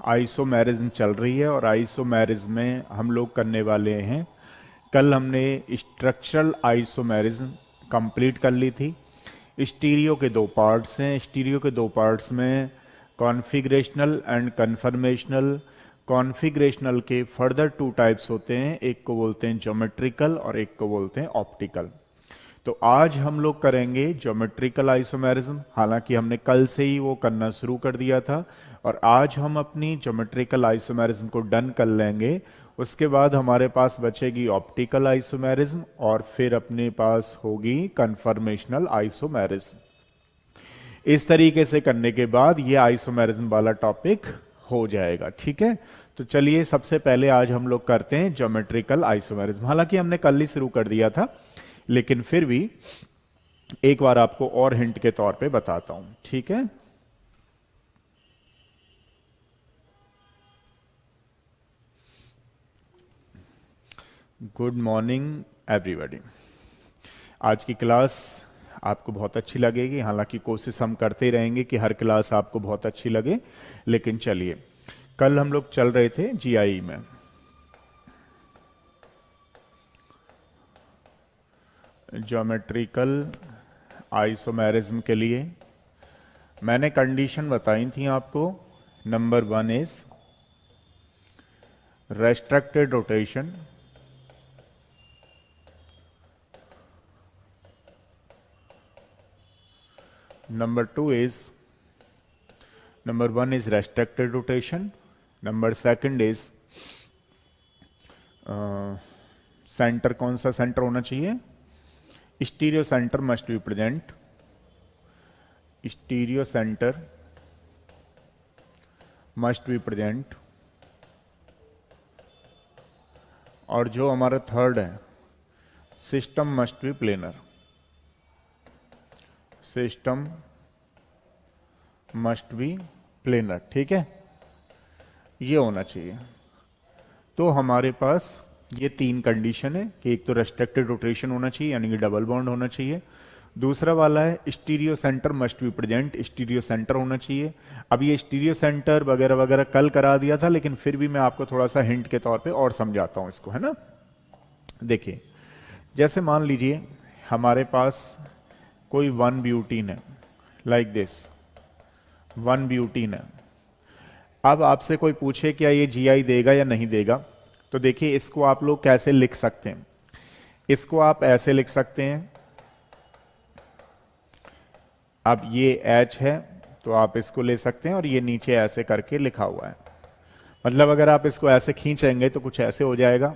Isomerism चल रही है और आइसोमेरिज्म में हम लोग करने वाले हैं। कल हमने स्ट्रक्चरल आइसोमेरिज्म कंप्लीट कर ली थी। स्टीरियो के दो पार्ट्स हैं। स्टीरियो के दो पार्ट्स में कॉन्फ़िगरेशनल एंड कन्फर्मेशनल। कॉन्फ़िगरेशनल के फर्दर टू टाइप्स होते हैं, एक को बोलते हैं ज्योमेट्रिकल और एक को बोलते हैं ऑप्टिकल। तो आज हम लोग करेंगे ज्योमेट्रिकल आइसोमेरिज्म, हालांकि हमने कल से ही वो करना शुरू कर दिया था, और आज हम अपनी ज्योमेट्रिकल आइसोमेरिज्म को डन कर लेंगे। उसके बाद हमारे पास बचेगी ऑप्टिकल आइसोमेरिज्म और फिर अपने पास होगी कन्फर्मेशनल आइसोमेरिज्म। इस तरीके से करने के बाद ये आइसोमेरिज्म वाला टॉपिक हो जाएगा। ठीक है, तो चलिए सबसे पहले आज हम लोग करते हैं ज्योमेट्रिकल आइसोमेरिज्म। हालांकि हमने कल ही शुरू कर दिया था, लेकिन फिर भी एक बार आपको और हिंट के तौर पे बताता हूं। ठीक है, गुड मॉर्निंग एवरीबॉडी। आज की क्लास आपको बहुत अच्छी लगेगी, हालांकि कोशिश हम करते रहेंगे कि हर क्लास आपको बहुत अच्छी लगे। लेकिन चलिए, कल हम लोग चल रहे थे जीआई में। ज्योमेट्रिकल आइसोमेरिज्म के लिए मैंने कंडीशन बताई थी आपको। Number 1 is restricted rotation, number 1 is restricted rotation, number 2 is centre कौन सा सेंटर होना चाहिए? Stereo centre must be present, stereo centre must be present. और जो हमारा थर्ड है, system must be planar, system must be planar. ठीक है, ये होना चाहिए। तो हमारे पास ये तीन कंडीशन है कि एक तो रेस्ट्रिक्टेड रोटेशन होना चाहिए, यानी कि डबल बॉन्ड होना चाहिए। दूसरा वाला है stereo centre must be present, stereo centre होना चाहिए। अब ये स्टीरियो सेंटर वगैरह वगैरह कल करा दिया था, लेकिन फिर भी मैं आपको थोड़ा सा हिंट के तौर पे और समझाता हूं इसको, है ना। देखिए, जैसे मान लीजिए हमारे पास कोई 1 ब्यूटीन है, लाइक दिस 1 ब्यूटीन है। अब आपसे कोई पूछे क्या ये जीआई देगा या नहीं देगा, तो देखिए इसको आप लोग कैसे लिख सकते हैं। इसको आप ऐसे लिख सकते हैं, अब ये H है तो आप इसको ले सकते हैं, और ये नीचे ऐसे करके लिखा हुआ है। मतलब अगर आप इसको ऐसे खींचेंगे तो कुछ ऐसे हो जाएगा।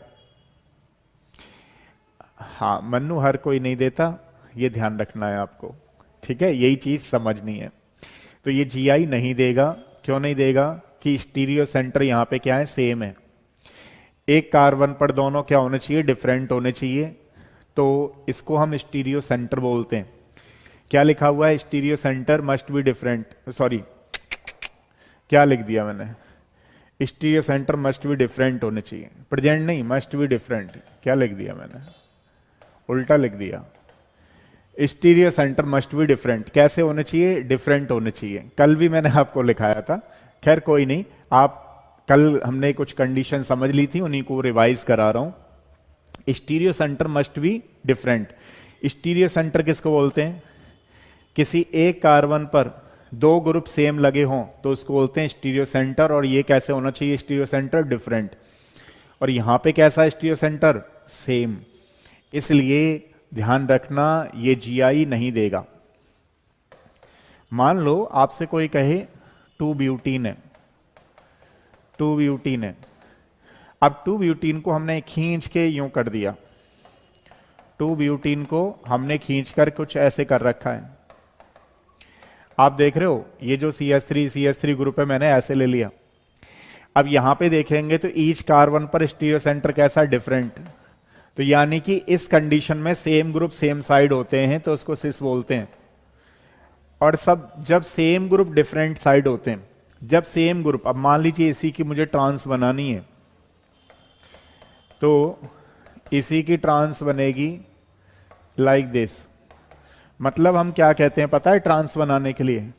हाँ मन्नू, हर कोई नहीं देता, ये ध्यान रखना है आपको। ठीक है, यही चीज समझनी है। तो ये जीआई नहीं देगा। क्यों नहीं देगा? कि स्टीरियो सेंटर यहां पे क्या है, सेम है। एक कार्बन पर दोनों क्या होने चाहिए, डिफरेंट होने चाहिए। तो इसको हम स्टीरियो सेंटर बोलते हैं। क्या लिखा हुआ है, stereo centre must be different, sorry क्या लिख दिया मैंने, stereo centre must be different होने चाहिए, प्रेजेंट नहीं, मस्ट बी डिफरेंट। क्या लिख दिया मैंने, उल्टा लिख दिया। Stereo centre must be different कैसे होने चाहिए, डिफरेंट होने चाहिए। कल भी मैंने आपको लिखाया था, खैर कोई नहीं, आप कल हमने कुछ कंडीशन समझ ली थी, उन्हीं को रिवाइज करा रहा हूं। Stereo centre must be different. Stereo centre किसको बोलते हैं? किसी एक कार्बन पर दो ग्रुप सेम लगे हों तो उसको बोलते हैं स्टीरियो सेंटर। और ये कैसे होना चाहिए स्टीरियो सेंटर, डिफरेंट। और यहां पे कैसा है स्टीरियो सेंटर, सेम। इसलिए ध्यान रखना, ये जीआई नहीं देगा। मान लो आपसे कोई कहे 2 ब्यूटीन है, 2 ब्यूटीन है। अब 2 ब्यूटीन को हमने खींच के यूं कर दिया, 2 ब्यूटीन को हमने खींचकर कुछ ऐसे कर रखा है। आप देख रहे हो ये जो CH3 ग्रुप है, मैंने ऐसे ले लिया। अब यहां पे देखेंगे तो ईच कार्बन पर स्टीरियो सेंटर कैसा, डिफरेंट। तो यानी कि इस कंडीशन में सेम ग्रुप सेम साइड होते हैं तो उसको सिस बोलते हैं। और सब जब सेम ग्रुप डिफरेंट साइड होते हैं, जब सेम ग्रुप, अब मान लीजिए इसी की मुझे ट्रांस बनानी है, तो इसी की ट्रांस बनेगी लाइक दिस। मतलब हम क्या कहते हैं पता है ट्रांस बनाने के लिए,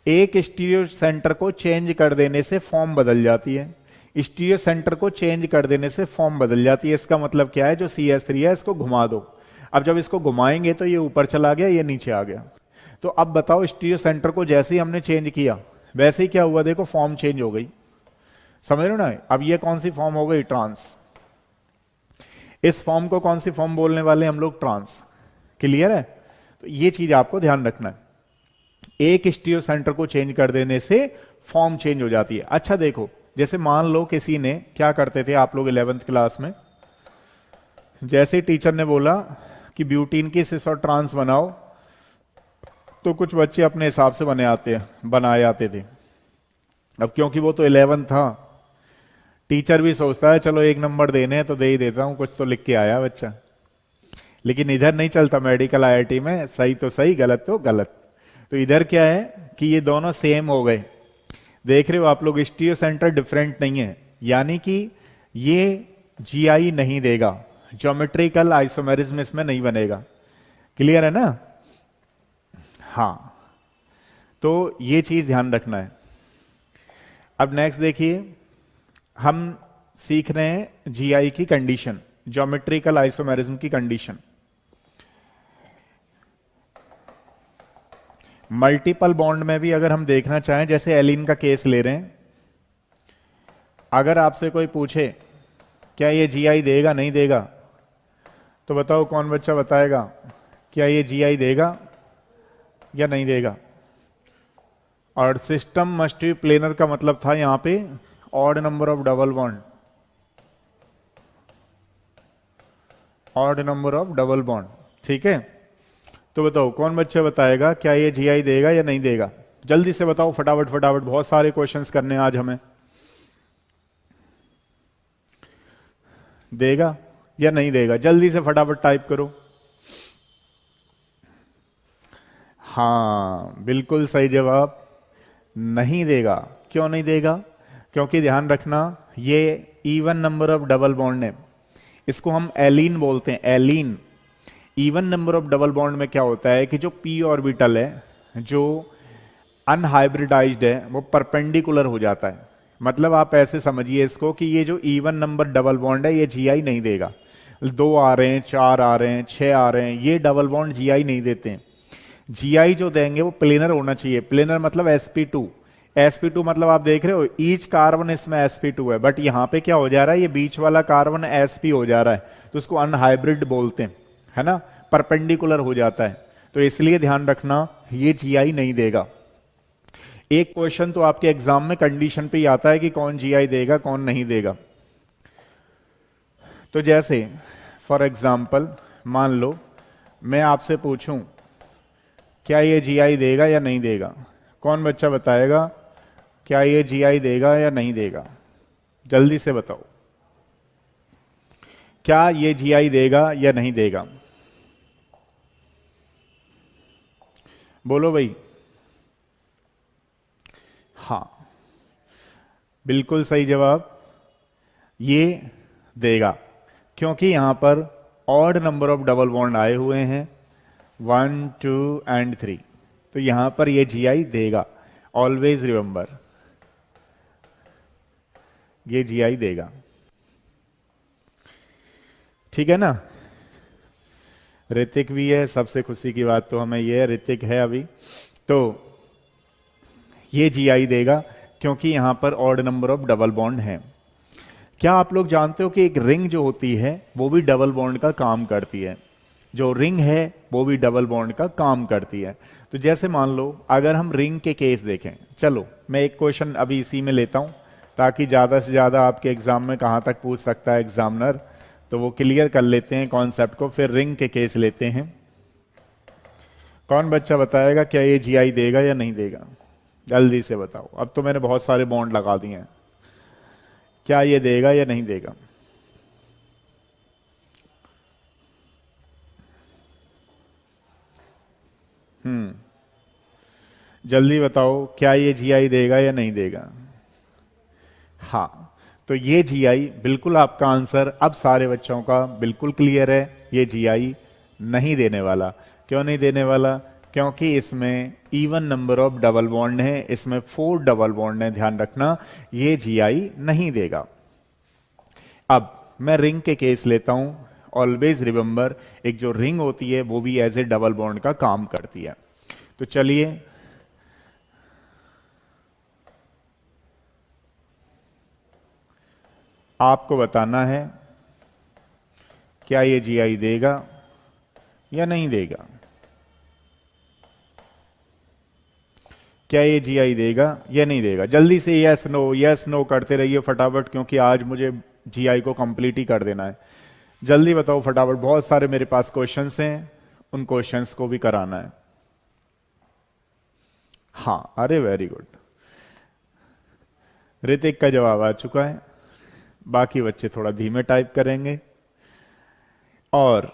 एक स्टीरियो सेंटर को चेंज कर देने से फॉर्म बदल जाती है, स्टीरियो सेंटर को चेंज कर देने से फॉर्म बदल जाती है। इसका मतलब क्या है, जो CH3 है इसको घुमा दो। अब जब इसको घुमाएंगे तो ये ऊपर चला गया, ये नीचे आ गया। तो अब बताओ स्टीरियो सेंटर को जैसे ही हमने चेंज किया वैसे ही क्या हुआ, देखो फॉर्म चेंज हो गई। समझ रहे हो ना? अब ये कौन सी फॉर्म हो गई, ट्रांस। इस फॉर्म को कौन सी फॉर्म बोलने वाले हम लोग, ट्रांस। क्लियर है? तो ये चीज आपको ध्यान रखना है, एक स्टीरियो सेंटर को चेंज कर देने से फॉर्म चेंज हो जाती है। अच्छा देखो, जैसे मान लो किसी ने क्या करते थे आप लोग 11th क्लास में, जैसे टीचर ने बोला कि ब्यूटीन की सिस और ट्रांस बनाओ, तो कुछ बच्चे अपने हिसाब से बनाए आते थे। अब क्योंकि वो तो 11 था, टीचर भी सोचता है चलो 1 नंबर देने हैं तो दे ही देता हूं, कुछ तो लिख के आया बच्चा। लेकिन इधर नहीं चलता, मेडिकल IIT में सही तो सही गलत तो गलत। तो इधर क्या है कि ये दोनों सेम हो गए। देख रहे हो आप लोग, स्टीरियो सेंटर डिफरेंट नहीं है, यानी कि ये GI नहीं देगा, ज्योमेट्रिकल आइसोमेरिज्म इसमें नहीं बनेगा। क्लियर है ना? हाँ, तो ये चीज ध्यान रखना है। अब नेक्स्ट देखिए, हम सीख रहे हैं GI की कंडीशन, ज्योमेट्रिकल आइसोमेरिज्म की कंडीशन। मल्टीपल बॉन्ड में भी अगर हम देखना चाहें, जैसे एलिन का केस ले रहे हैं, अगर आपसे कोई पूछे क्या ये GI देगा नहीं देगा, तो बताओ कौन बच्चा बताएगा क्या ये GI देगा या नहीं देगा। और सिस्टम मस्ट बी प्लेनर का मतलब था यहां पे odd number of double bond, odd number of double bond. ठीक है, तो बताओ कौन बच्चा बताएगा क्या ये GI देगा या नहीं देगा। जल्दी से बताओ, फटाफट फटाफट, बहुत सारे क्वेश्चंस करने हैं आज हमें। देगा या नहीं देगा, जल्दी से फटाफट टाइप करो। हाँ, बिल्कुल सही जवाब, नहीं देगा। क्यों नहीं देगा? क्योंकि ध्यान रखना, ये even number of double bond है, इसको हम एलीन बोलते हैं, allene. Even number of double bond में क्या होता है कि जो p ऑर्बिटल है, जो अनहाइब्रिडाइज्ड है, वो परपेंडिकुलर हो जाता है। मतलब आप ऐसे समझिए इसको कि ये जो इवन नंबर डबल बॉन्ड है ये GI नहीं देगा। 2 आ रहे हैं, 4 आ रहे हैं, 6 आ रहे हैं, ये डबल बॉन्ड GI नहीं देते हैं। GI जो देंगे वो प्लेनर होना चाहिए। प्लेनर मतलब sp2। sp2 मतलब आप देख रहे हो ईच कार्बन इसमें sp2 है, बट यहां पे क्या हो जा रहा है, ये बीच वाला कार्बन sp हो जा रहा है, तो उसको अनहाइब्रिड बोलते हैं, है ना, परपेंडिकुलर हो जाता है। तो इसलिए ध्यान रखना, ये GI नहीं देगा। एक क्वेश्चन तो आपके एग्जाम में कंडीशन पे ही आता है कि कौन GI देगा कौन नहीं देगा। तो जैसे फॉर एग्जाम्पल मान लो मैं आपसे पूछूं क्या ये GI देगा या नहीं देगा, कौन बच्चा बताएगा क्या ये GI देगा या नहीं देगा। जल्दी से बताओ, क्या ये GI देगा या नहीं देगा, बोलो भाई। हाँ, बिल्कुल सही जवाब, ये देगा, क्योंकि यहां पर odd number of double bond आए हुए हैं 1 2 एंड 3, तो यहां पर ये GI देगा। ऑलवेज रिमेंबर, ये GI देगा। ठीक है ना? ऋतिक भी है, सबसे खुशी की बात तो हमें ये है, ऋतिक है अभी, तो ये GI देगा क्योंकि यहां पर odd number of double bond है। क्या आप लोग जानते हो कि एक रिंग जो होती है वो भी डबल बॉन्ड का काम करती है, जो रिंग है वो भी डबल बॉन्ड का काम करती है। तो जैसे मान लो अगर हम रिंग के केस देखें, चलो मैं एक क्वेश्चन अभी इसी में लेता हूं ताकि ज्यादा से ज्यादा आपके एग्जाम में कहां तक पूछ सकता है एग्जामिनर, तो वो क्लियर कर लेते हैं कॉन्सेप्ट को, फिर रिंग के केस लेते हैं। कौन बच्चा बताएगा क्या ये GI देगा या नहीं देगा, जल्दी से बताओ। अब तो मैंने बहुत सारे बॉन्ड लगा दिए हैं, क्या ये देगा या नहीं देगा। जल्दी बताओ क्या ये GI देगा या नहीं देगा। हाँ, तो ये GI बिल्कुल आपका आंसर अब सारे बच्चों का बिल्कुल क्लियर है, ये GI नहीं देने वाला। क्यों नहीं देने वाला? क्योंकि इसमें even number of double bond है, इसमें 4 डबल बॉन्ड है, ध्यान रखना, ये जीआई नहीं देगा। अब मैं रिंग के केस लेता हूं। ऑलवेज रिमेंबर, एक जो रिंग होती है वो भी एज ए डबल बॉन्ड का काम करती है। तो चलिए आपको बताना है क्या ये जीआई देगा या नहीं देगा। क्या ये जीआई देगा या नहीं देगा? जल्दी से यस नो करते रहिए फटाफट, क्योंकि आज मुझे जीआई को कंप्लीट ही कर देना है। जल्दी बताओ फटाफट, बहुत सारे मेरे पास क्वेश्चंस हैं, उन क्वेश्चंस को भी कराना है। हाँ, अरे वेरी गुड, ऋतिक का जवाब आ चुका है। बाकी बच्चे थोड़ा धीमे टाइप करेंगे। और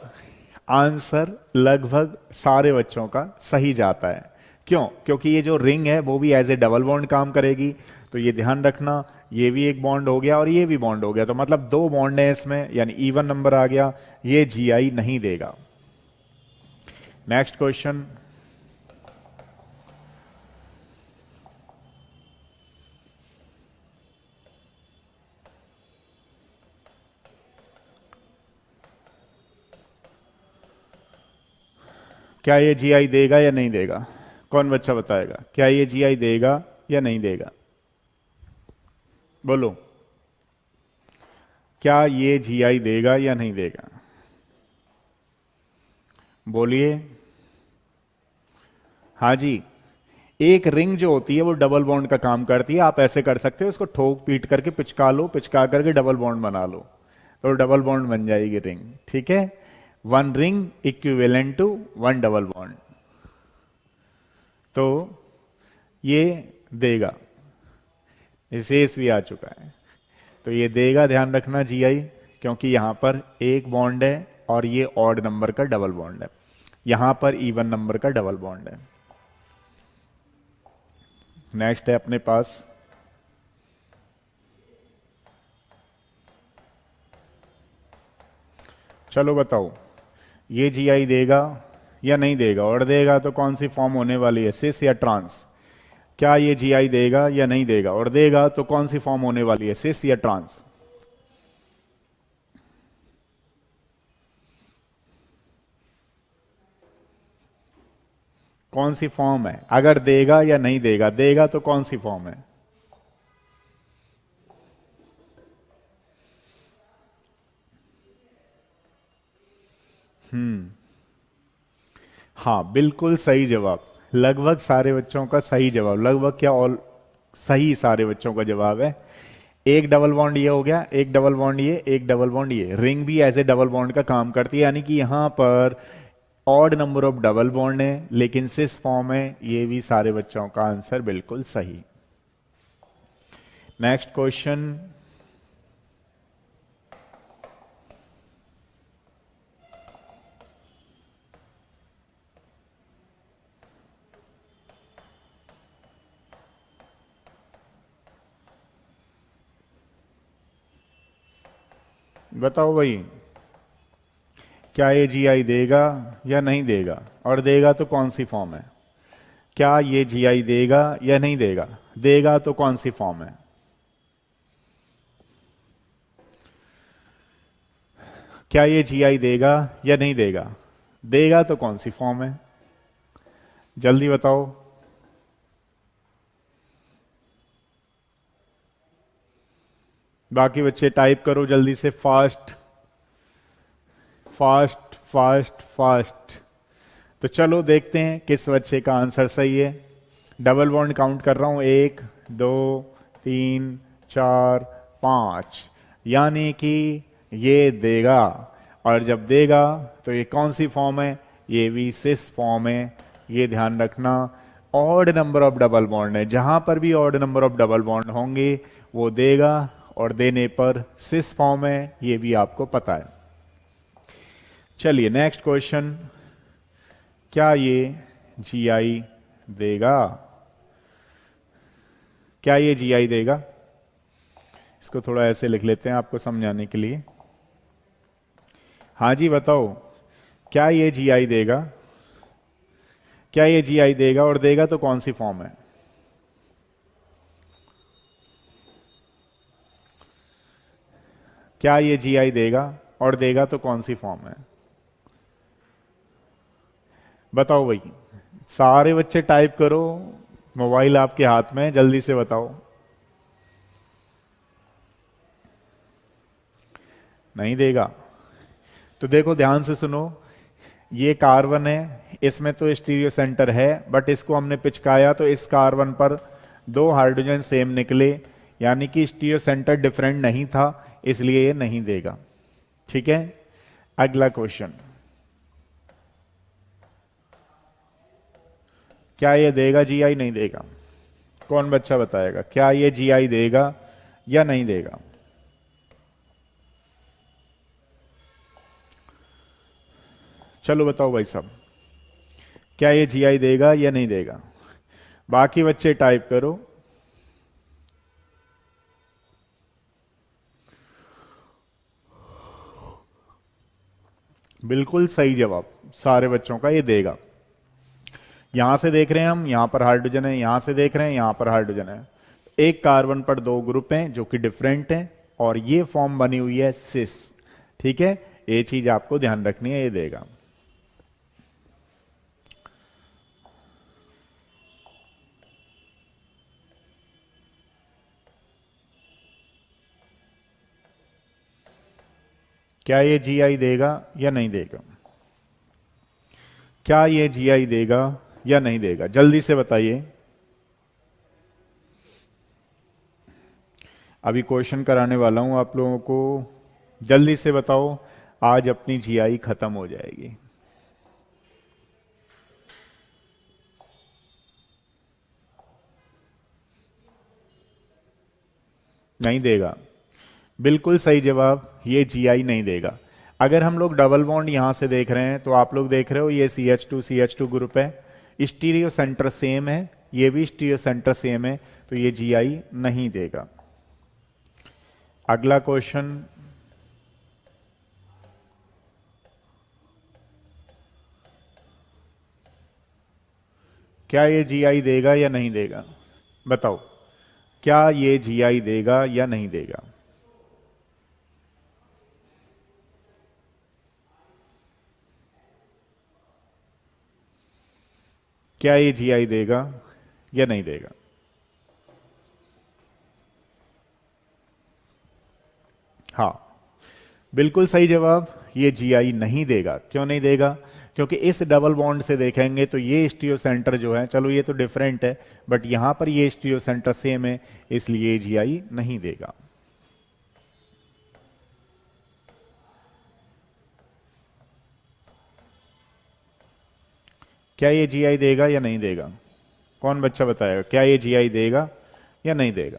आंसर लगभग सारे बच्चों का सही जाता है। क्यों? क्योंकि ये जो रिंग है वो भी एज ए डबल बॉन्ड काम करेगी। तो ये ध्यान रखना, ये भी एक बॉन्ड हो गया और ये भी बॉन्ड हो गया, तो मतलब 2 बॉन्ड है इसमें, यानी इवन नंबर आ गया। ये जीआई नहीं देगा। नेक्स्ट क्वेश्चन, क्या ये जीआई देगा या नहीं देगा? कौन बच्चा बताएगा, क्या ये जीआई देगा या नहीं देगा? बोलो, क्या ये जीआई देगा या नहीं देगा? बोलिए। हाँ जी, एक रिंग जो होती है वो डबल बॉन्ड का काम करती है। आप ऐसे कर सकते हो, उसको ठोक पीट करके पिचका लो, पिचका करके डबल बॉन्ड बना लो, तो डबल बॉन्ड बन जाएगी रिंग। ठीक है, 1 ring equivalent to 1 double bond. तो ये देगा, शेष भी आ चुका है, तो ये देगा, ध्यान रखना जीआई, क्योंकि यहां पर एक बॉन्ड है और ये ऑड नंबर का डबल बॉन्ड है, यहां पर इवन नंबर का डबल बॉन्ड है। नेक्स्ट है अपने पास, चलो बताओ, ये जीआई देगा या नहीं देगा? और देगा तो कौन सी फॉर्म होने वाली है, सिस या ट्रांस? क्या ये जीआई देगा या नहीं देगा? और देगा तो कौन सी फॉर्म होने वाली है, सिस या ट्रांस? कौन सी फॉर्म है? अगर देगा या नहीं देगा, देगा तो कौन सी फॉर्म है? हाँ, बिल्कुल सही जवाब, लगभग सारे बच्चों का सही जवाब, लगभग क्या ऑल सही सारे बच्चों का जवाब है। एक डबल बॉन्ड ये हो गया, एक डबल बॉन्ड ये, एक डबल बॉन्ड ये, रिंग भी ऐसे डबल बॉन्ड का काम करती है, यानी कि यहां पर odd number of double bond है लेकिन सिस फॉर्म है। ये भी सारे बच्चों का आंसर बिल्कुल सही। नेक्स्ट क्वेश्चन, बताओ भाई, क्या ये जीआई देगा या नहीं देगा? और देगा तो कौन सी फॉर्म है? क्या ये जीआई देगा या नहीं देगा? देगा तो कौन सी फॉर्म है? क्या ये जीआई देगा या नहीं देगा? देगा तो कौन सी फॉर्म है? जल्दी बताओ। बाकी बच्चे टाइप करो जल्दी से, फास्ट फास्ट फास्ट फास्ट। तो चलो देखते हैं किस बच्चे का आंसर सही है। डबल बॉन्ड काउंट कर रहा हूं, 1 2 3 4 5, यानी कि ये देगा। और जब देगा तो ये कौन सी फॉर्म है? ये भी सिस फॉर्म है, ये ध्यान रखना। Odd number of double bond है, जहां पर भी odd number of double bond होंगे वो देगा, और देने पर सिस फॉर्म है, ये भी आपको पता है। चलिए नेक्स्ट क्वेश्चन, क्या ये जीआई देगा? क्या ये जीआई देगा? इसको थोड़ा ऐसे लिख लेते हैं आपको समझाने के लिए। हाँ जी बताओ, क्या ये जीआई देगा? क्या ये जीआई देगा, और देगा तो कौन सी फॉर्म है? क्या ये जीआई देगा, और देगा तो कौन सी फॉर्म है? बताओ भाई, सारे बच्चे टाइप करो, मोबाइल आपके हाथ में है, जल्दी से बताओ। नहीं देगा? तो देखो ध्यान से सुनो, ये कार्बन है, इसमें तो स्टीरियो सेंटर है, बट इसको हमने पिचकाया तो इस कार्बन पर दो हाइड्रोजन सेम निकले, यानी कि स्टीरियो सेंटर डिफरेंट नहीं था, इसलिए ये नहीं देगा। ठीक है, अगला क्वेश्चन, क्या ये देगा जीआई, नहीं देगा? कौन बच्चा बताएगा, क्या ये जीआई देगा या नहीं देगा? चलो बताओ भाई साहब, क्या ये जीआई देगा या नहीं देगा? बाकी बच्चे टाइप करो। बिल्कुल सही जवाब सारे बच्चों का, ये देगा। यहां से देख रहे हैं हम, यहां पर हाइड्रोजन है, यहां से देख रहे हैं यहां पर हाइड्रोजन है, एक कार्बन पर दो ग्रुप हैं जो कि डिफरेंट हैं, और ये फॉर्म बनी हुई है सिस। ठीक है, ये चीज आपको ध्यान रखनी है, ये देगा। क्या ये जीआई देगा या नहीं देगा? क्या ये जीआई देगा या नहीं देगा, जल्दी से बताइए। अभी क्वेश्चन कराने वाला हूं आप लोगों को, जल्दी से बताओ, आज अपनी जीआई खत्म हो जाएगी। नहीं देगा, बिल्कुल सही जवाब, ये जीआई नहीं देगा। अगर हम लोग डबल बॉन्ड यहां से देख रहे हैं तो आप लोग देख रहे हो ये CH2 ग्रुप है, स्टीरियो सेंटर सेम है, ये भी स्टीरियो सेंटर सेम है, तो ये जीआई नहीं देगा। अगला क्वेश्चन, क्या ये जीआई देगा या नहीं देगा? बताओ, क्या ये जीआई देगा या नहीं देगा? क्या ये जीआई देगा या नहीं देगा? हाँ, बिल्कुल सही जवाब, ये जीआई नहीं देगा। क्यों नहीं देगा? क्योंकि इस डबल बॉन्ड से देखेंगे तो ये स्टीरियो सेंटर जो है, चलो ये तो डिफरेंट है, बट यहां पर ये स्टीरियो सेंटर सेम है, इसलिए जीआई नहीं देगा। क्या ये जीआई देगा या नहीं देगा? कौन बच्चा बताएगा, क्या ये जीआई देगा या नहीं देगा?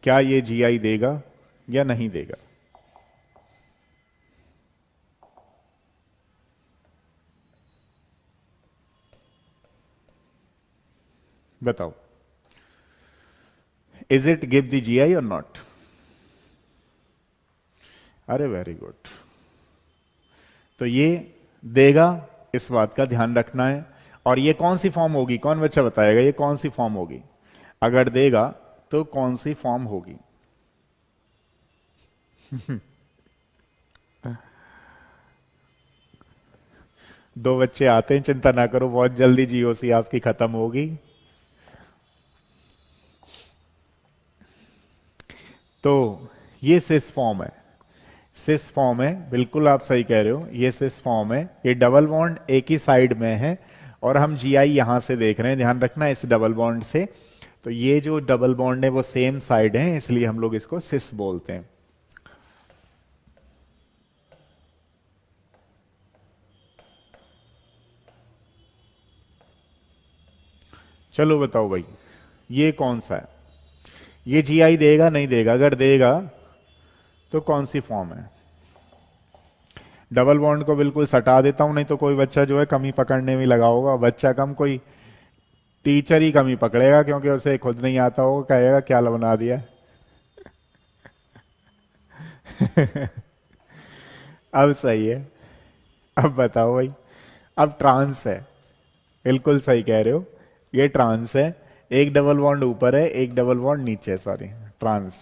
क्या ये जीआई देगा या नहीं देगा? बताओ, is it give the GI और नॉट? अरे वेरी गुड, तो ये देगा, इस बात का ध्यान रखना है। और ये कौन सी फॉर्म होगी, कौन बच्चा बताएगा ये कौन सी फॉर्म होगी? अगर देगा तो कौन सी फॉर्म होगी? दो बच्चे आते हैं, चिंता ना करो, बहुत जल्दी जीओसी आपकी खत्म होगी। तो ये सिस फॉर्म है, सिस फॉर्म है, बिल्कुल आप सही कह रहे हो, ये सिस फॉर्म है, ये डबल बॉन्ड एक ही साइड में है, और हम जीआई यहां से देख रहे हैं, ध्यान रखना इस डबल बॉन्ड से, तो ये जो डबल बॉन्ड है वो सेम साइड है, इसलिए हम लोग इसको सिस बोलते हैं। चलो बताओ भाई, ये कौन सा है? ये जीआई देगा नहीं देगा? अगर देगा तो कौन सी फॉर्म है? डबल बॉन्ड को बिल्कुल सटा देता हूं, नहीं तो कोई बच्चा जो है कमी पकड़ने में लगा होगा, बच्चा कम कोई टीचर ही कमी पकड़ेगा, क्योंकि उसे खुद नहीं आता होगा, कहेगा क्या बना दिया। अब सही है, अब बताओ भाई, अब ट्रांस है, बिल्कुल सही कह रहे हो, ये ट्रांस है। एक डबल बॉन्ड ऊपर है, एक डबल बॉन्ड नीचे, सॉरी, ट्रांस।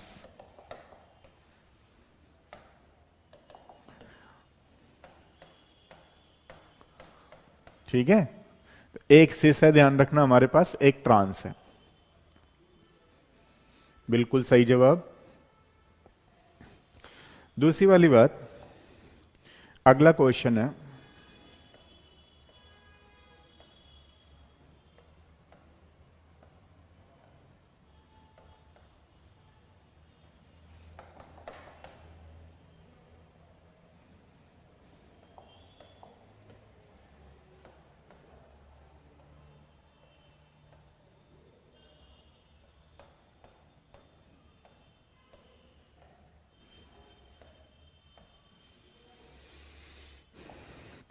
ठीक है, तो एक सिस है, ध्यान रखना, हमारे पास एक ट्रांस है। बिल्कुल सही जवाब। दूसरी वाली बात, अगला क्वेश्चन है,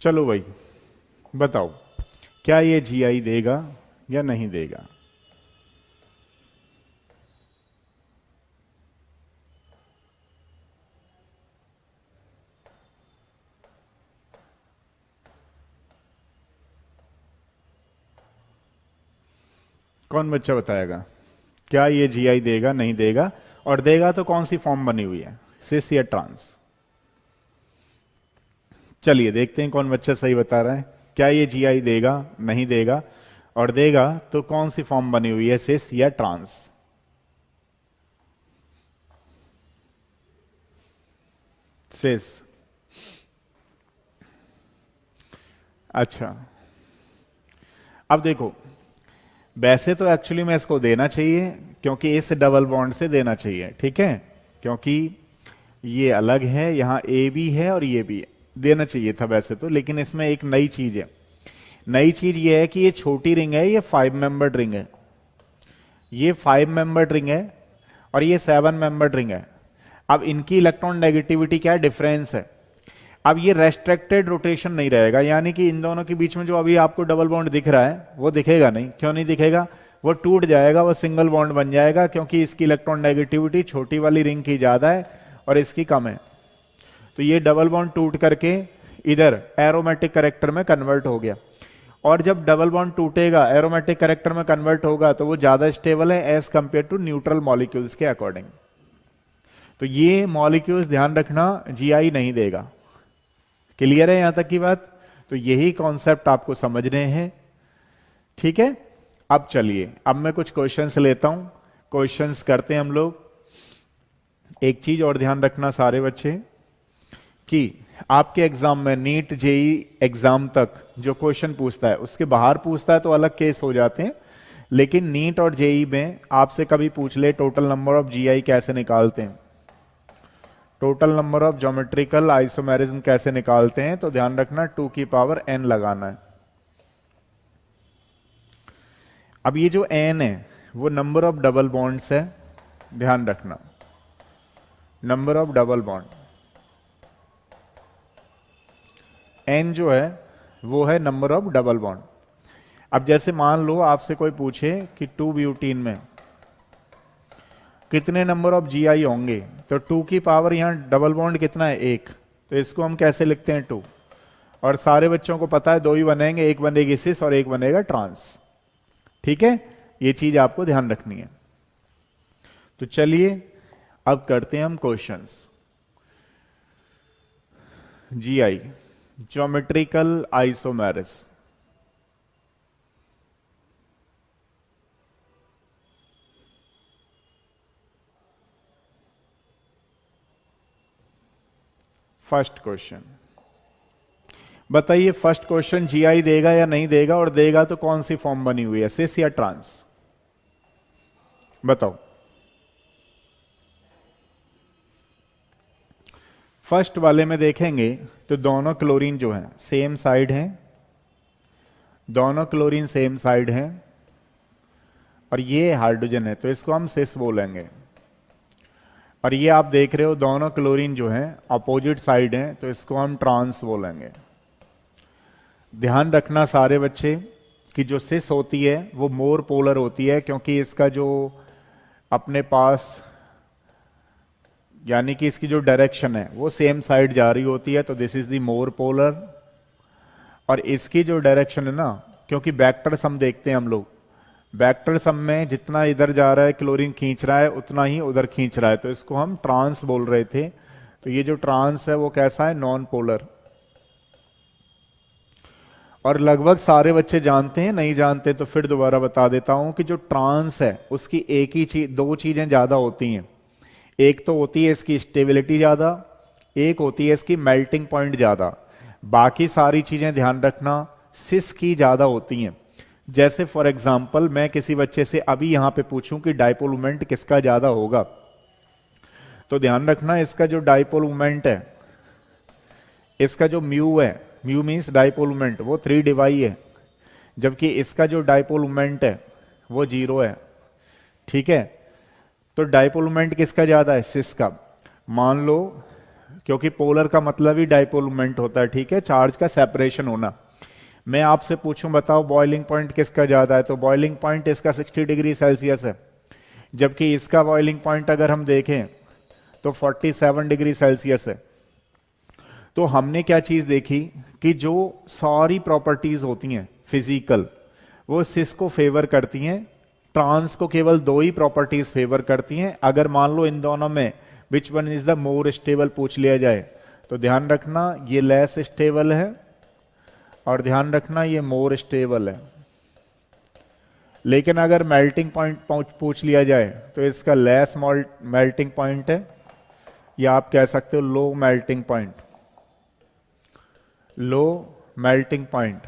चलो भाई बताओ, क्या ये जीआई देगा या नहीं देगा? कौन बच्चा बताएगा, क्या ये जीआई देगा नहीं देगा, और देगा तो कौन सी फॉर्म बनी हुई है, सिस या ट्रांस? चलिए देखते हैं कौन बच्चा सही बता रहा है। क्या ये जीआई देगा नहीं देगा, और देगा तो कौन सी फॉर्म बनी हुई है, सिस या ट्रांस? सिस। अच्छा, अब देखो, वैसे तो एक्चुअली में इसको देना चाहिए, क्योंकि इस डबल बॉन्ड से देना चाहिए, ठीक है, क्योंकि ये अलग है, यहां ए भी है और ये भी है, देना चाहिए था वैसे तो। लेकिन इसमें एक नई चीज है, नई चीज ये है कि ये छोटी रिंग है, ये 5 मेंबर्ड रिंग है, ये 5 मेंबर्ड रिंग है, और ये 7 मेंबर्ड रिंग है। अब इनकी इलेक्ट्रॉन नेगेटिविटी क्या डिफरेंस है। अब ये रेस्ट्रिक्टेड रोटेशन नहीं रहेगा, यानी कि इन दोनों के बीच में जो अभी आपको डबल बॉन्ड दिख रहा है वो दिखेगा नहीं। क्यों नहीं दिखेगा? वो टूट जाएगा, वो सिंगल बॉन्ड बन जाएगा, क्योंकि इसकी इलेक्ट्रॉन नेगेटिविटी छोटी वाली रिंग की ज्यादा है और इसकी कम है। तो ये डबल बॉन्ड टूट करके इधर एरोमेटिक करेक्टर में कन्वर्ट हो गया, और जब डबल बॉन्ड टूटेगा एरोमेटिक करेक्टर में कन्वर्ट होगा तो वो ज्यादा स्टेबल है as compare to neutral molecules के अकॉर्डिंग। तो ये मॉलिक्यूल्स ध्यान रखना जीआई नहीं देगा। क्लियर है यहां तक की बात? तो यही कॉन्सेप्ट आपको समझने हैं, ठीक है। अब चलिए, अब मैं कुछ क्वेश्चंस लेता हूं, क्वेश्चंस करते हैं हम लोग। एक चीज और ध्यान रखना सारे बच्चे, कि आपके एग्जाम में नीट जेई एग्जाम तक जो क्वेश्चन पूछता है, उसके बाहर पूछता है तो अलग केस हो जाते हैं, लेकिन नीट और जेई में आपसे कभी पूछ ले टोटल नंबर ऑफ जीआई कैसे निकालते हैं, total number of geometrical isomerism कैसे निकालते हैं, तो ध्यान रखना 2 की पावर n लगाना है। अब ये जो n है वो नंबर ऑफ डबल बॉन्ड्स है, ध्यान रखना, number of double bond. n जो है वो है नंबर ऑफ डबल बॉन्ड। अब जैसे मान लो आपसे कोई पूछे कि 2 ब्यूटीन में कितने नंबर ऑफ जीआई होंगे, तो 2 की पावर यहां डबल बॉन्ड कितना है, 1, तो इसको हम कैसे लिखते हैं 2, और सारे बच्चों को पता है 2 ही बनेंगे, एक बनेगी सिस और एक बनेगा ट्रांस, ठीक है। ये चीज आपको ध्यान रखनी है। तो चलिए अब करते हैं हम questions. GI, geometrical isomerism. First question बताइए, फर्स्ट क्वेश्चन जीआई देगा या नहीं देगा, और देगा तो कौन सी फॉर्म बनी हुई है, सिस या ट्रांस? बताओ। फर्स्ट वाले में देखेंगे तो दोनों क्लोरीन जो है सेम साइड हैं, दोनों क्लोरीन सेम साइड हैं, और ये हाइड्रोजन है तो इसको हम सिस बोलेंगे। और ये आप देख रहे हो दोनों क्लोरीन जो है अपोजिट साइड हैं, तो इसको हम ट्रांस बोलेंगे। ध्यान रखना सारे बच्चे कि जो सिस होती है वो मोर पोलर होती है, क्योंकि इसका जो अपने पास, यानी कि इसकी जो डायरेक्शन है वो सेम साइड जा रही होती है, तो this is the more polar. और इसकी जो डायरेक्शन है ना, क्योंकि वेक्टर सम देखते हैं हम लोग, वेक्टर सम में जितना इधर जा रहा है क्लोरीन खींच रहा है उतना ही उधर खींच रहा है, तो इसको हम ट्रांस बोल रहे थे। तो ये जो ट्रांस है वो कैसा है, नॉन पोलर। और लगभग सारे बच्चे जानते हैं, नहीं जानते तो फिर दोबारा बता देता हूं कि जो ट्रांस है उसकी एक ही चीज, दो चीजें ज्यादा होती हैं। एक तो होती है इसकी स्टेबिलिटी ज्यादा, एक होती है इसकी मेल्टिंग पॉइंट ज्यादा। बाकी सारी चीजें ध्यान रखना सिस की ज्यादा होती हैं। जैसे फॉर एग्जाम्पल मैं किसी बच्चे से अभी यहां पे पूछूं कि डाइपोल मोमेंट किसका ज्यादा होगा, तो ध्यान रखना इसका जो डाइपोल मोमेंट है, इसका जो म्यू है, म्यू मीन्स डाइपोल मोमेंट, वो 3 डिवाई है, जबकि इसका जो डाइपोल मोमेंट है वो 0 है। ठीक है, तो डाइपोल मोमेंट किसका ज्यादा है, सिस का। मान लो, क्योंकि पोलर का मतलब ही डाइपोल मोमेंट होता है, ठीक है, चार्ज का सेपरेशन होना। मैं आपसे पूछूं बताओ बॉइलिंग पॉइंट किसका ज्यादा है, तो बॉइलिंग पॉइंट इसका 60 डिग्री सेल्सियस है, जबकि इसका बॉइलिंग पॉइंट अगर हम देखें तो 47 डिग्री सेल्सियस है। तो हमने क्या चीज देखी कि जो सारी प्रॉपर्टीज होती हैं फिजिकल वो सिस को फेवर करती हैं, ट्रांस को केवल 2 ही प्रॉपर्टीज फेवर करती हैं। अगर मान लो इन दोनों में which one is the more stable पूछ लिया जाए, तो ध्यान रखना ये लेस स्टेबल है और ध्यान रखना ये मोर स्टेबल है। लेकिन अगर मेल्टिंग पॉइंट पूछ लिया जाए तो इसका लेस मेल्टिंग पॉइंट है, या आप कह सकते हो low melting point, low melting point,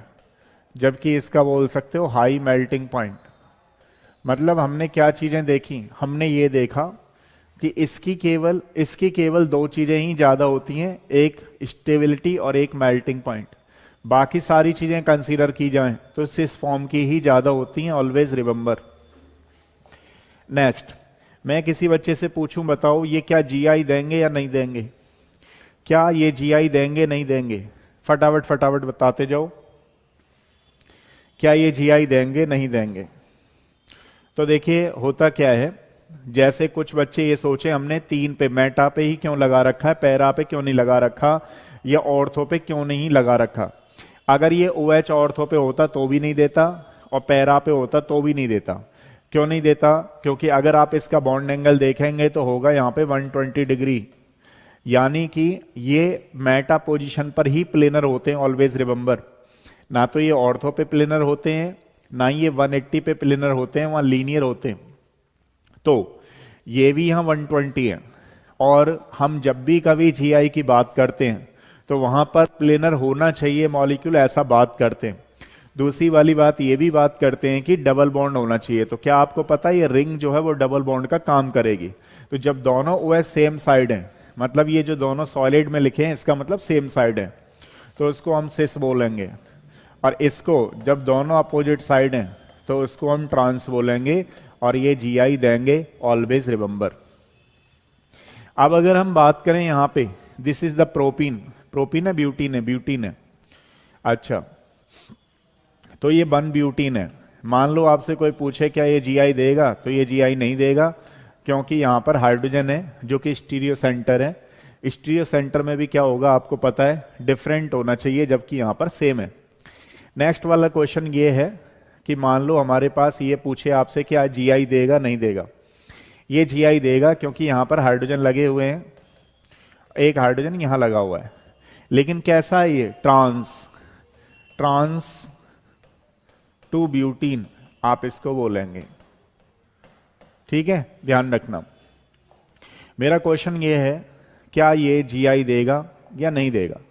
जबकि इसका बोल सकते हो हाई मेल्टिंग पॉइंट। मतलब हमने क्या चीजें देखी, हमने ये देखा कि इसकी केवल 2 चीजें ही ज्यादा होती हैं, एक स्टेबिलिटी और एक मेल्टिंग पॉइंट। बाकी सारी चीजें कंसीडर की जाएं तो सिस फॉर्म की ही ज्यादा होती हैं, ऑलवेज रिमेंबर। नेक्स्ट, मैं किसी बच्चे से पूछूं बताओ ये क्या जीआई देंगे या नहीं देंगे, क्या ये जीआई देंगे नहीं देंगे, फटाफट फटाफट बताते जाओ, क्या ये जीआई देंगे नहीं देंगे। तो देखिए होता क्या है, जैसे कुछ बच्चे ये सोचे हमने 3 पे मेटा पे ही क्यों लगा रखा है, पैरा पे क्यों नहीं लगा रखा, या ऑर्थो पे क्यों नहीं लगा रखा। अगर ये OH ऑर्थो पे होता तो भी नहीं देता, और पैरा पे होता तो भी नहीं देता। क्यों नहीं देता, क्योंकि अगर आप इसका बॉन्ड एंगल देखेंगे तो होगा यहाँ पे 120 डिग्री, यानी कि ये मेटा पोजीशन पर ही प्लेनर होते हैं, ऑलवेज रिमेंबर। ना तो ये ऑर्थो पे प्लेनर होते हैं, ना ये 180 पे प्लेनर होते हैं, वहां लीनियर होते हैं। तो ये भी यहां 120 है, और हम जब भी कभी जीआई की बात करते हैं तो वहां पर प्लेनर होना चाहिए मॉलिक्यूल, ऐसा बात करते हैं। दूसरी वाली बात ये भी बात करते हैं कि डबल बॉन्ड होना चाहिए। तो क्या आपको पता है ये रिंग जो है वो डबल बॉन्ड का काम करेगी। तो जब दोनों OH सेम साइड हैं, मतलब ये जो दोनों सॉलिड में लिखे हैं इसका मतलब सेम साइड है, तो उसको हम सिस बोलेंगे। और इसको जब दोनों अपोजिट साइड हैं तो उसको हम ट्रांस बोलेंगे, और ये जीआई देंगे, ऑलवेज रिमेंबर। अब अगर हम बात करें यहां पे, this is the propene, propene है ब्यूटीन है, ब्यूटीन है। अच्छा, तो ये 1 ब्यूटीन है। मान लो आपसे कोई पूछे क्या ये जीआई देगा, तो ये जीआई नहीं देगा, क्योंकि यहां पर हाइड्रोजन है जो कि स्टीरियो सेंटर है। स्टीरियो सेंटर में भी क्या होगा आपको पता है, डिफरेंट होना चाहिए, जबकि यहां पर सेम है। नेक्स्ट वाला क्वेश्चन ये है कि मान लो हमारे पास ये पूछे आपसे क्या जीआई देगा नहीं देगा। ये जीआई देगा क्योंकि यहां पर हाइड्रोजन लगे हुए हैं, एक हाइड्रोजन यहां लगा हुआ है। लेकिन कैसा है ये, ट्रांस टू ब्यूटीन आप इसको बोलेंगे, ठीक है, ध्यान रखना। मेरा क्वेश्चन ये है क्या ये जीआई देगा या नहीं देगा।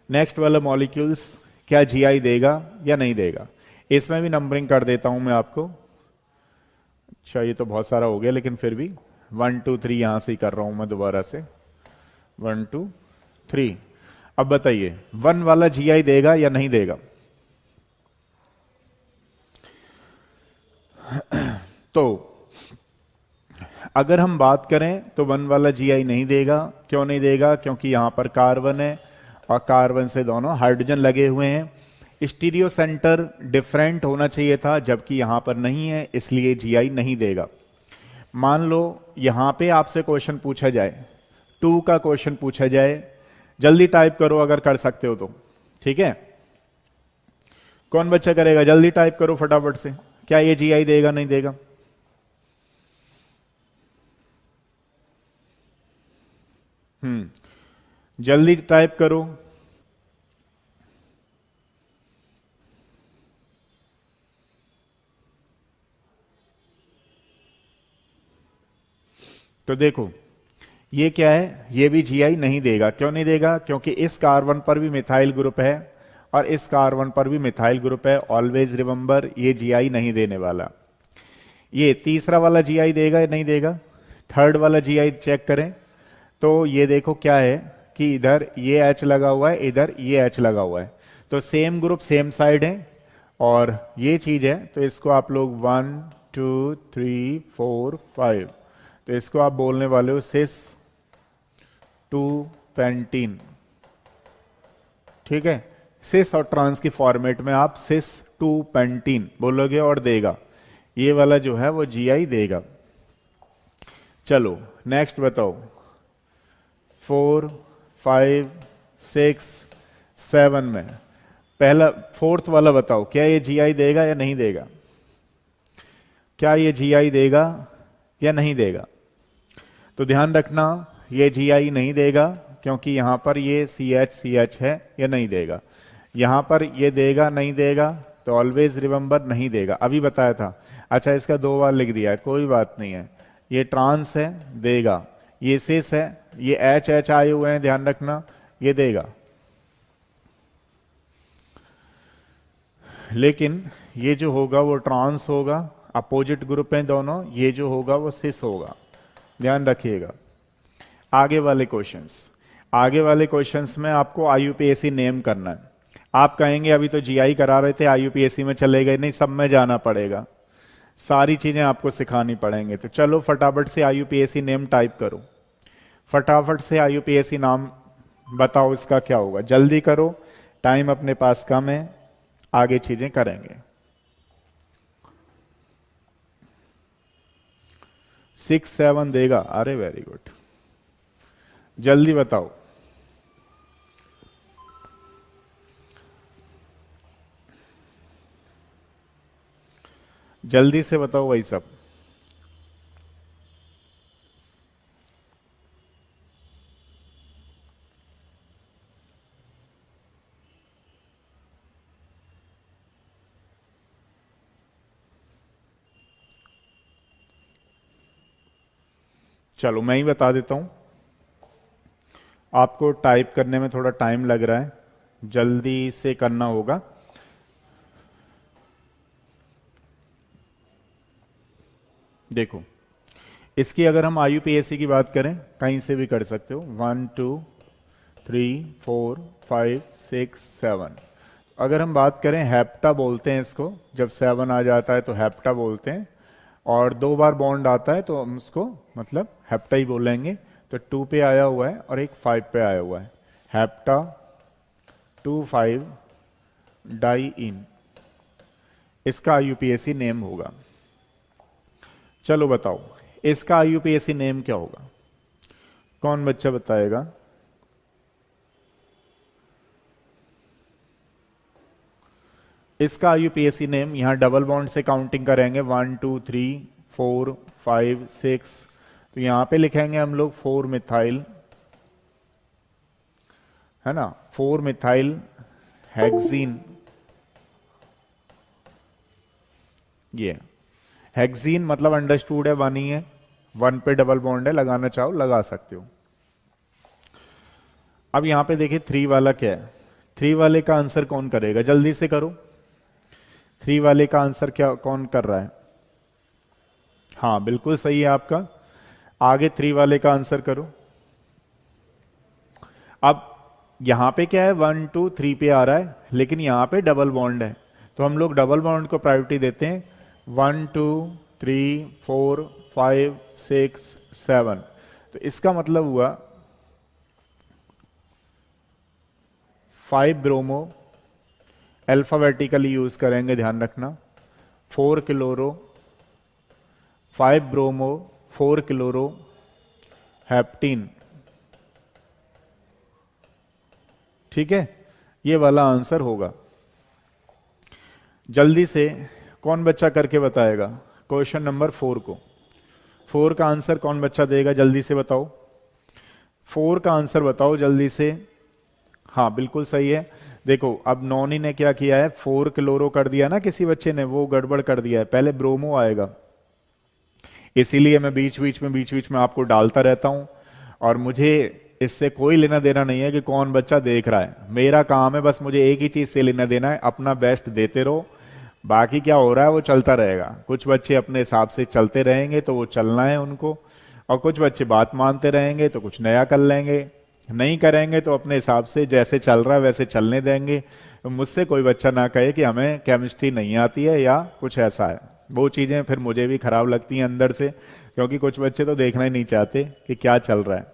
नेक्स्ट वाला मॉलिक्यूल्स क्या जीआई देगा या नहीं देगा। इसमें भी नंबरिंग कर देता हूं मैं आपको। अच्छा, ये तो बहुत सारा हो गया, लेकिन फिर भी 1 2 3 यहां से ही कर रहा हूं मैं दोबारा से, 1 2 3। अब बताइए 1 वाला जीआई देगा या नहीं देगा। तो अगर हम बात करें तो 1 वाला जीआई नहीं देगा। क्यों नहीं देगा, क्योंकि यहां पर कार्बन है और कार्बन से दोनों हाइड्रोजन लगे हुए हैं। स्टीरियो सेंटर डिफरेंट होना चाहिए था, जबकि यहां पर नहीं है, इसलिए जीआई नहीं देगा। मान लो यहां पे आपसे क्वेश्चन पूछा जाए, 2 का क्वेश्चन पूछा जाए, जल्दी टाइप करो अगर कर सकते हो तो, ठीक है। कौन बच्चा करेगा? जल्दी टाइप करो फटाफट से। क्या ये जीआई देगा नहीं देगा? जल्दी टाइप करो। तो देखो ये क्या है, ये भी जीआई नहीं देगा। क्यों नहीं देगा? क्योंकि इस कार्बन पर भी मिथाइल ग्रुप है और इस कार्बन पर भी मिथाइल ग्रुप है। ऑलवेज रिमेंबर, ये जीआई नहीं देने वाला। ये तीसरा वाला जीआई देगा या नहीं देगा? थर्ड वाला जीआई चेक करें तो ये देखो क्या है कि इधर ये एच लगा हुआ है, इधर ये एच लगा हुआ है, तो सेम ग्रुप सेम साइड है और ये चीज है। तो इसको आप लोग 1 2 3 4 5, तो इसको आप बोलने वाले हो सिस टू पेंटीन। ठीक है, सिस और ट्रांस की फॉर्मेट में आप सिस टू पेंटीन बोलोगे और देगा। ये वाला जो है वो जीआई देगा। चलो नेक्स्ट बताओ, 4 5 6 7 में पहला फोर्थ वाला बताओ, क्या ये जीआई देगा या नहीं देगा? क्या ये जीआई देगा या नहीं देगा? तो ध्यान रखना, ये जीआई नहीं देगा क्योंकि यहां पर ये सी एच है, या नहीं देगा। यहां पर ये देगा नहीं देगा, तो ऑलवेज रिमेंबर नहीं देगा, अभी बताया था। अच्छा इसका 2 बार लिख दिया है, कोई बात नहीं है। ये ट्रांस है, देगा। ये सिस है, ये एच एच आए हुए हैं, ध्यान रखना, ये देगा। लेकिन ये जो होगा वो ट्रांस होगा, अपोजिट ग्रुप हैं दोनों, ये जो होगा वो सिस होगा, ध्यान रखिएगा। आगे वाले क्वेश्चंस, आगे वाले क्वेश्चंस में आपको आईयूपीएसी नेम करना है। आप कहेंगे अभी तो जीआई करा रहे थे, आईयूपीएसी में चले गए, नहीं सब में जाना पड़ेगा, सारी चीजें आपको सिखानी पड़ेंगे। तो चलो फटाफट से आईयूपीएसी नेम टाइप करो, फटाफट से आईयूपीएसी नाम बताओ इसका क्या होगा, जल्दी करो, टाइम अपने पास कम है, आगे चीजें करेंगे। 6 7 देगा, अरे वेरी गुड, जल्दी बताओ। जल्दी से बताओ भाई सब। चलो मैं ही बता देता हूं, आपको टाइप करने में थोड़ा टाइम लग रहा है, जल्दी से करना होगा। देखो इसकी अगर हम आईयूपीएसी की बात करें, कहीं से भी कर सकते हो, 1 2 3 4 5 6 7। अगर हम बात करें हेप्टा बोलते हैं इसको, जब 7 आ जाता है तो हेप्टा बोलते हैं, और 2 बार बॉन्ड आता है तो हम उसको मतलब हेप्टा ही बोलेंगे। तो 2 पे आया हुआ है और एक 5 पे आया हुआ है, हेप्टा 2 5 डाई इन, इसका आईयूपीएसी नेम होगा। चलो बताओ इसका आईयूपीएसी नेम क्या होगा, कौन बच्चा बताएगा? इसका आईयूपीएसी नेम, यहां डबल बॉन्ड से काउंटिंग करेंगे, 1 2 3 4 5 6, तो यहां पे लिखेंगे हम लोग 4 मिथाइल, है ना, 4 मिथाइल हेक्सीन। ये हेक्सीन मतलब अंडरस्टूड है, 1 ही है, 1 पे डबल बॉन्ड है, लगाना चाहो लगा सकते हो। अब यहां पे देखिए 3 वाला क्या है, 3 वाले का आंसर कौन करेगा, जल्दी से करो। 3 वाले का आंसर क्या कौन कर रहा है? हाँ बिल्कुल सही है आपका, आगे 3 वाले का आंसर करो। अब यहां पे क्या है, 1 2 3 पे आ रहा है, लेकिन यहां पे डबल बॉन्ड है, तो हम लोग डबल बॉन्ड को प्रायोरिटी देते हैं। 1 2 3 4 5 6 7, तो इसका मतलब हुआ 5 ब्रोमो, अल्फाबेटिकली यूज करेंगे, ध्यान रखना, 4 क्लोरो, 5 ब्रोमो 4 क्लोरो हेप्टीन। ठीक है, ये वाला आंसर होगा। जल्दी से कौन बच्चा करके बताएगा क्वेश्चन नंबर 4 को? 4 का आंसर कौन बच्चा देगा, जल्दी से बताओ। 4 का आंसर बताओ जल्दी से। हाँ बिल्कुल सही है। देखो अब नॉनी ने क्या किया है, 4 क्लोरो कर दिया ना किसी बच्चे ने, वो गड़बड़ कर दिया है, पहले ब्रोमो आएगा। इसीलिए मैं बीच बीच में आपको डालता रहता हूं, और मुझे इससे कोई लेना देना नहीं है कि कौन बच्चा देख रहा है। मेरा काम है बस, मुझे एक ही चीज से लेना देना है, अपना बेस्ट देते रहो। बाकी क्या हो रहा है वो चलता रहेगा। कुछ बच्चे अपने हिसाब से चलते रहेंगे तो वो चलना है उनको, और कुछ बच्चे बात मानते रहेंगे तो कुछ नया कर लेंगे, नहीं करेंगे तो अपने हिसाब से जैसे चल रहा है वैसे चलने देंगे। मुझसे कोई बच्चा ना कहे कि हमें केमिस्ट्री नहीं आती है या कुछ ऐसा है, वो चीजें फिर मुझे भी खराब लगती हैं अंदर से, क्योंकि कुछ बच्चे तो देखना ही नहीं चाहते कि क्या चल रहा है।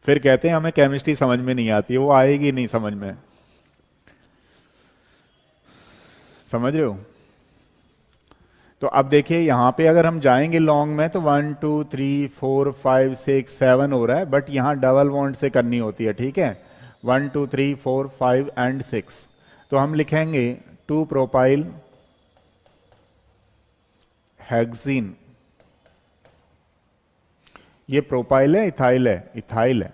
फिर कहते हैं हमें केमिस्ट्री समझ में नहीं आती, वो आएगी नहीं समझ में। समझ रहे हो? तो अब देखिए यहां पे अगर हम जाएंगे लॉन्ग में तो 1 2 3 4 5 6 7 हो रहा है, बट यहां डबल बॉन्ड से करनी होती है, ठीक है। 1 2 3 4 5 एंड 6। तो हम लिखेंगे 2 प्रोपाइल हेक्सीन। ये प्रोपाइल है इथाइल है? इथाइल है।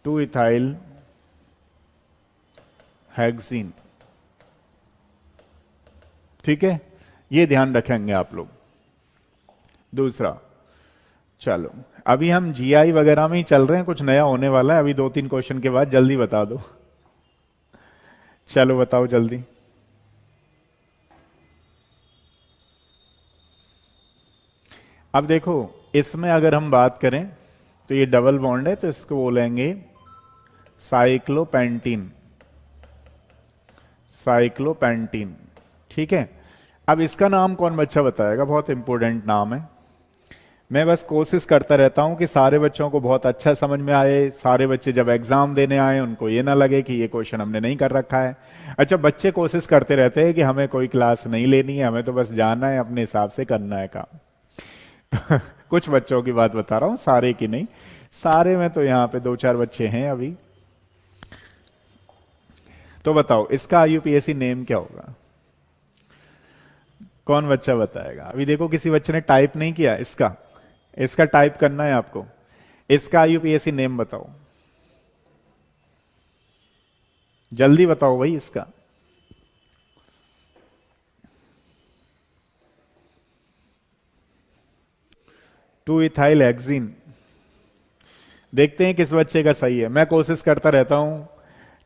2 इथाइल हेक्सीन, ठीक है। ये ध्यान रखेंगे आप लोग। दूसरा, चलो अभी हम जीआई वगैरह में ही चल रहे हैं, कुछ नया होने वाला है अभी 2 3 क्वेश्चन के बाद, जल्दी बता दो। चलो बताओ जल्दी। अब देखो इसमें अगर हम बात करें तो ये डबल बॉन्ड है, तो इसको बोलेंगे साइक्लोपेंटीन। साइक्लोपेंटीन, ठीक है। अब इसका नाम कौन बच्चा बताएगा, बहुत इंपॉर्टेंट नाम है। मैं बस कोशिश करता रहता हूं कि सारे बच्चों को बहुत अच्छा समझ में आए, सारे बच्चे जब एग्जाम देने आए उनको ये ना लगे कि ये क्वेश्चन हमने नहीं कर रखा है। अच्छा, बच्चे कोशिश करते रहते हैं कि हमें कोई क्लास नहीं लेनी है, हमें तो बस जाना है, अपने हिसाब से करना है काम। कुछ बच्चों की बात बता रहा हूं, सारे की नहीं। सारे में तो यहाँ पे 2 4 बच्चे हैं अभी। तो बताओ इसका आईयूपीएसी नेम क्या होगा, कौन बच्चा बताएगा? अभी देखो किसी बच्चे ने टाइप नहीं किया इसका, इसका टाइप करना है आपको। इसका आईयूपीएसी नेम बताओ, जल्दी बताओ भाई इसका। 2 इथाइल हेक्सीन। देखते हैं किस बच्चे का सही है। मैं कोशिश करता रहता हूं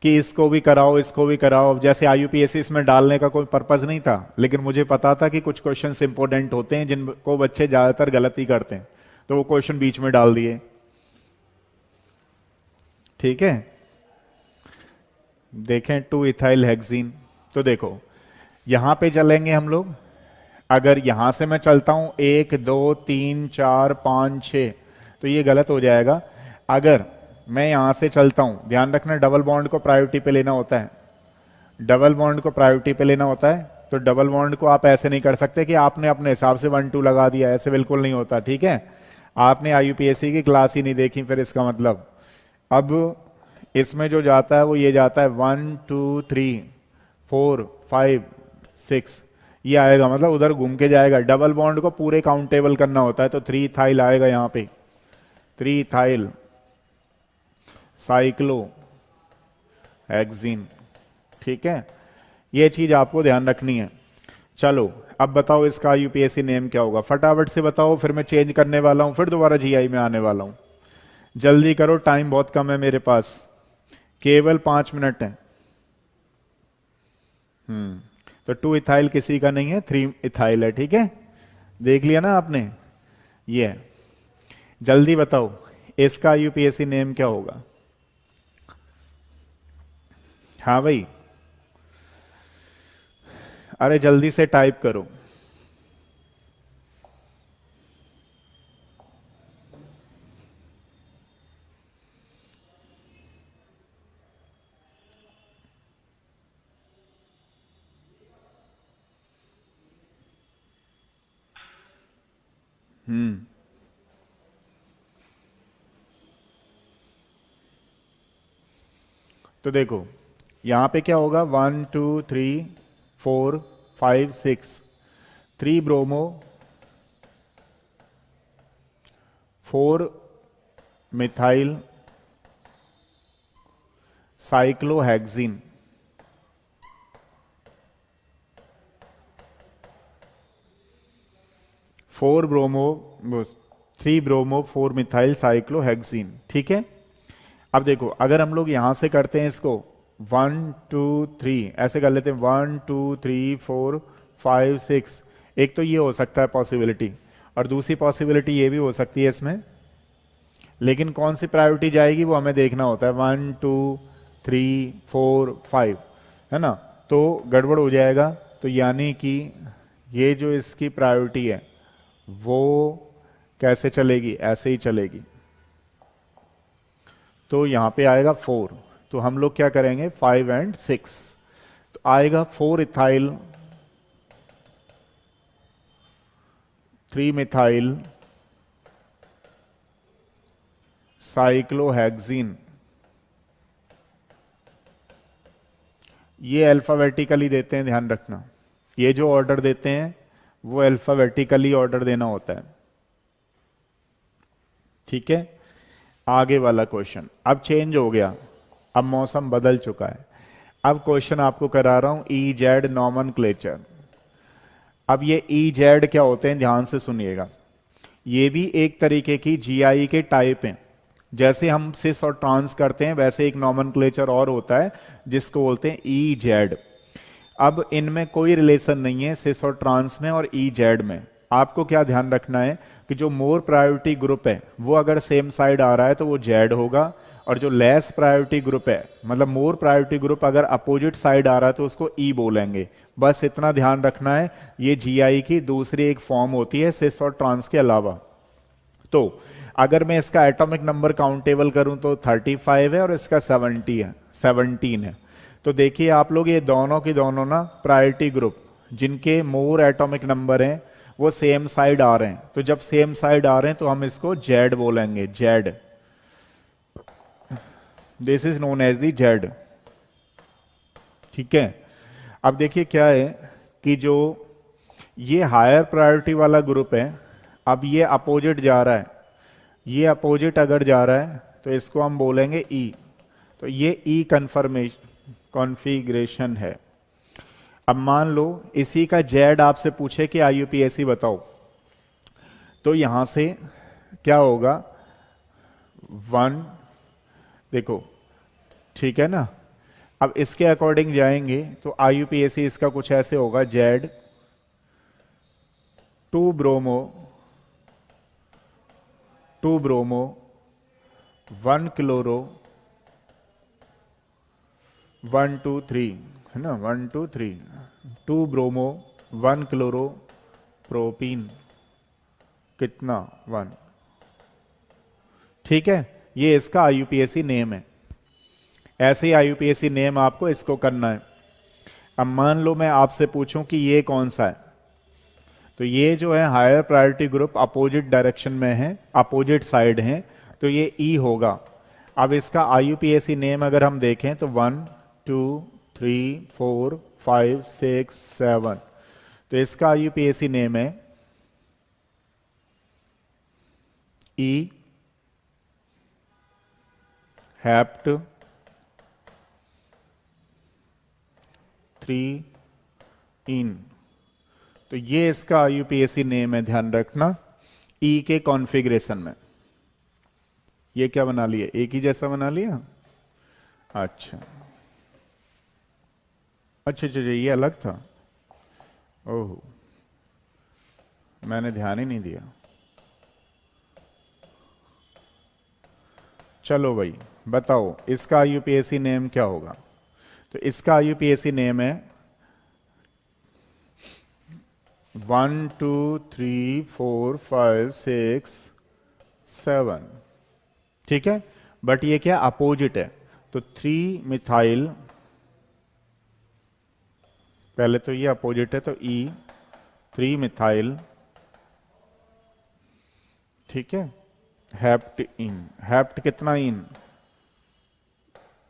कि इसको भी कराओ इसको भी कराओ। जैसे आईयूपीएससी इसमें डालने का कोई पर्पज नहीं था, लेकिन मुझे पता था कि कुछ क्वेश्चंस इंपॉर्टेंट होते हैं जिनको बच्चे ज्यादातर गलती करते हैं, तो वो क्वेश्चन बीच में डाल दिए, ठीक है। देखें 2 इथाइल हेक्सीन। तो देखो यहां पे चलेंगे हम लोग। अगर यहां से मैं चलता हूं 1 2 3 4 5 6, तो ये गलत हो जाएगा। अगर मैं यहां से चलता हूं, ध्यान रखना डबल बॉन्ड को प्रायोरिटी पे लेना होता है, डबल बॉन्ड को प्रायोरिटी पे लेना होता है। तो डबल बॉन्ड को आप ऐसे नहीं कर सकते कि आपने अपने हिसाब से 1 2 लगा दिया, ऐसे बिल्कुल नहीं होता, ठीक है। आपने आईयूपीएससी की क्लास ही नहीं देखी फिर इसका मतलब। अब इसमें जो जाता है वो ये जाता है 1 2 3 4 5 6, ये आएगा, मतलब उधर घूम के जाएगा। डबल बॉन्ड को पूरे काउंटेबल करना होता है, तो 3 इथाइल आएगा यहां पे, 3 इथाइल साइक्लो हेक्सीन, ठीक है। ये चीज आपको ध्यान रखनी है। चलो अब बताओ इसका यूपीएससी नेम क्या होगा, फटाफट से बताओ, फिर मैं चेंज करने वाला हूं, फिर दोबारा जीआई में आने वाला हूं। जल्दी करो, टाइम बहुत कम है मेरे पास, केवल 5 मिनट है। तो 2 इथाइल किसी का नहीं है, 3 इथाइल है, ठीक है। देख लिया ना आपने ये है। जल्दी बताओ इसका यूपीएससी नेम क्या होगा। हाँ भाई, अरे जल्दी से टाइप करो। हम्म तो देखो यहां पे क्या होगा, 1 2 3 4 5 6, 3 bromo 4 methyl cyclohexene, 4 bromo 3 bromo 4 methyl cyclohexene. ठीक है, अब देखो अगर हम लोग यहां से करते हैं इसको 1 2 3 ऐसे कर लेते हैं, 1 2 3 4 5 6, एक तो ये हो सकता है पॉसिबिलिटी, और दूसरी पॉसिबिलिटी ये भी हो सकती है इसमें, लेकिन कौन सी प्रायोरिटी जाएगी वो हमें देखना होता है, 1 2 3 4 5, है ना, तो गड़बड़ हो जाएगा। तो यानी कि ये जो इसकी प्रायोरिटी है वो कैसे चलेगी, ऐसे ही चलेगी। तो यहां पे आएगा 4, तो हम लोग क्या करेंगे 5 और 6, तो आएगा 4 इथाइल 3 मिथाइल साइक्लोहेक्सिन। ये अल्फाबेटिकली देते हैं, ध्यान रखना, ये जो ऑर्डर देते हैं वो अल्फाबेटिकली ऑर्डर देना होता है। ठीक है, आगे वाला क्वेश्चन अब चेंज हो गया, अब मौसम बदल चुका है। अब क्वेश्चन आपको करा रहा हूं ई जेड नॉमनक्लेचर। अब ये ई जेड क्या होते हैं, ध्यान से सुनिएगा, ये भी एक तरीके की जीआई के टाइप हैं। जैसे हम सिस और ट्रांस करते हैं वैसे एक नॉमनक्लेचर और होता है जिसको बोलते हैं ई जेड। अब इनमें कोई रिलेशन नहीं है सिस और ट्रांस में और ई जेड में। आपको क्या ध्यान रखना है कि जो मोर प्रायोरिटी ग्रुप है वो अगर सेम साइड आ रहा है तो वो जेड होगा, और जो लेस प्रायोरिटी ग्रुप है, मतलब मोर प्रायोरिटी ग्रुप अगर अपोजिट साइड आ रहा है तो उसको ई बोलेंगे। बस इतना ध्यान रखना है। ये जीआई की दूसरी एक फॉर्म होती है सिस और ट्रांस के अलावा। तो अगर मैं इसका एटॉमिक नंबर काउंटेबल करूं तो 35 है और इसका 17 है। तो देखिए आप लोग, ये दोनों की दोनों ना प्रायोरिटी ग्रुप जिनके मोर एटॉमिक नंबर हैं वो सेम साइड आ रहे हैं। तो जब सेम साइड आ रहे हैं तो हम इसको जेड बोलेंगे, Z. This is known as the Z. ठीक है, अब देखिए क्या है कि जो ये हायर प्रायोरिटी वाला ग्रुप है, अब ये अपोजिट जा रहा है, ये अपोजिट अगर जा रहा है तो इसको हम बोलेंगे ई। तो ये ई कॉन्फ़िगरेशन है। अब मान लो इसी का जेड आपसे पूछे कि आईयूपीएसी बताओ, तो यहां से क्या होगा 1, देखो ठीक है ना। अब इसके अकॉर्डिंग जाएंगे तो आईयूपीएसी इसका कुछ ऐसे होगा, जेड 2 ब्रोमो 1 क्लोरो 1 2 3, है ना, 1 2 3, 2 ब्रोमो 1 क्लोरो प्रोपीन, कितना 1। ठीक है, ये इसका आईयूपीएसी नेम है। ऐसे ही आईयूपीएसी नेम आपको इसको करना है। अब मान लो मैं आपसे पूछूं कि ये कौन सा है, तो ये जो है higher priority group opposite direction में है, अपोजिट साइड है, तो ये ई होगा। अब इसका आईयूपीएसी नेम अगर हम देखें तो 1 2 3 4 5 6 7, तो इसका आईयूपीएसी नेम है ई हैप्ट 3 इन। तो ये इसका आईयूपीएसी नेम है, ध्यान रखना, ई के कॉन्फ़िगरेशन में। ये क्या बना लिया, एक ही जैसा बना लिया। अच्छा अच्छा अच्छा, ये अलग था, ओह मैंने ध्यान ही नहीं दिया। चलो भाई बताओ इसका आईयूपीएसी नेम क्या होगा। तो इसका आईयूपीएसी नेम है 1 2 3 4 5 6 7। ठीक है, बट ये क्या अपोजिट है, तो 3 मिथाइल, पहले तो ये अपोजिट है तो ई 3 मिथाइल, ठीक है, हैप्ट इन, हैप्ट कितना इन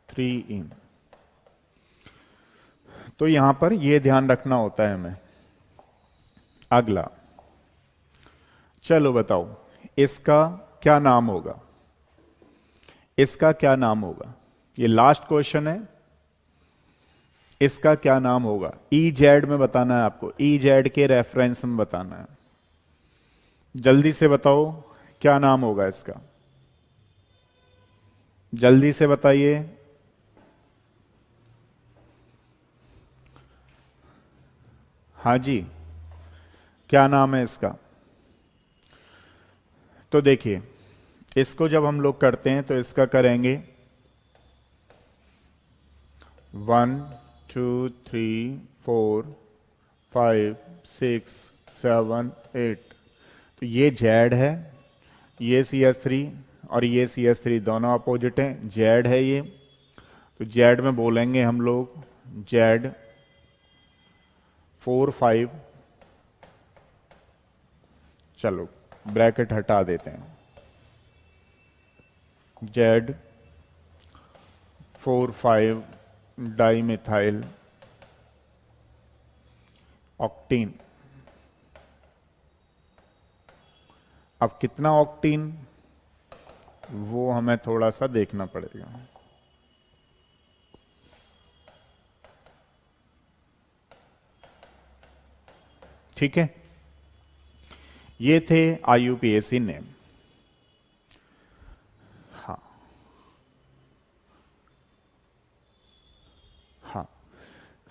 3 इन। तो यहां पर यह ध्यान रखना होता है हमें। अगला, चलो बताओ इसका क्या नाम होगा, इसका क्या नाम होगा, ये लास्ट क्वेश्चन है। इसका क्या नाम होगा, ई जेड में बताना है आपको, ई जेड के रेफरेंस में बताना है। जल्दी से बताओ क्या नाम होगा इसका, जल्दी से बताइए। हाँ जी, क्या नाम है इसका? तो देखिए, इसको जब हम लोग करते हैं तो इसका करेंगे 1 2 3 4 5 6 7 8। तो ये जेड है, ये CS3 और ये CS3 दोनों अपोजिट हैं, जेड है ये। तो जेड में बोलेंगे हम लोग जेड 4 5, चलो ब्रैकेट हटा देते हैं, जेड 4 5 डाइमिथाइल ऑक्टीन। अब कितना ऑक्टीन, वो हमें थोड़ा सा देखना पड़ेगा। ठीक है, ये थे IUPAC नेम। हाँ हाँ,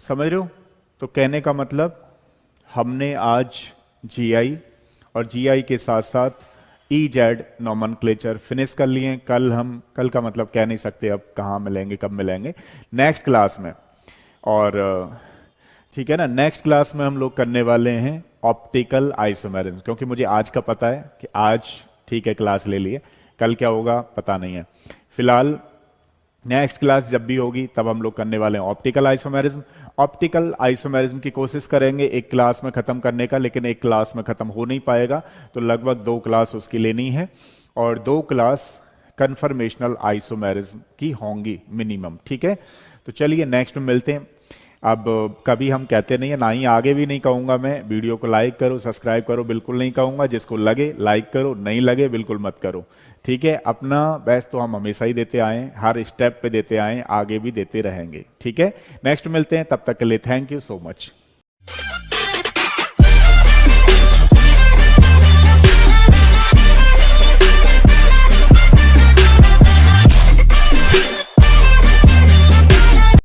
समझ रहे हो? तो कहने का मतलब हमने आज GI और GI के साथ साथ EZ नॉमेनक्लेचर फिनिश कर लिए। कल का मतलब कह नहीं सकते अब कहाँ मिलेंगे कब मिलेंगे, नेक्स्ट क्लास में। और ठीक है ना, नेक्स्ट क्लास में हम लोग करने वाले हैं ऑप्टिकल आइसोमेरिज्म, क्योंकि मुझे आज का पता है कि आज ठीक है क्लास ले लिए, कल क्या होगा पता नहीं है। फिलहाल नेक्स्ट क्लास जब भी होगी तब हम लोग करने वाले हैं ऑप्टिकल आइसोमेरिज्म। ऑप्टिकल आइसोमेरिज्म की कोशिश करेंगे एक क्लास में खत्म करने का, लेकिन एक क्लास में खत्म हो नहीं पाएगा, तो लगभग 2 क्लास उसकी लेनी है और 2 क्लास कन्फर्मेशनल आइसोमेरिज्म की होंगी मिनिमम। ठीक है, तो चलिए नेक्स्ट में मिलते हैं। अब कभी हम कहते नहीं है, ना ही आगे भी नहीं कहूंगा मैं, वीडियो को लाइक करो सब्सक्राइब करो, बिल्कुल नहीं कहूंगा। जिसको लगे लाइक करो, नहीं लगे बिल्कुल मत करो। ठीक है, अपना बेस्ट तो हम हमेशा ही देते आए, हर स्टेप पे देते आए, आगे भी देते रहेंगे। ठीक है, नेक्स्ट मिलते हैं, तब तक के लिए थैंक यू सो मच।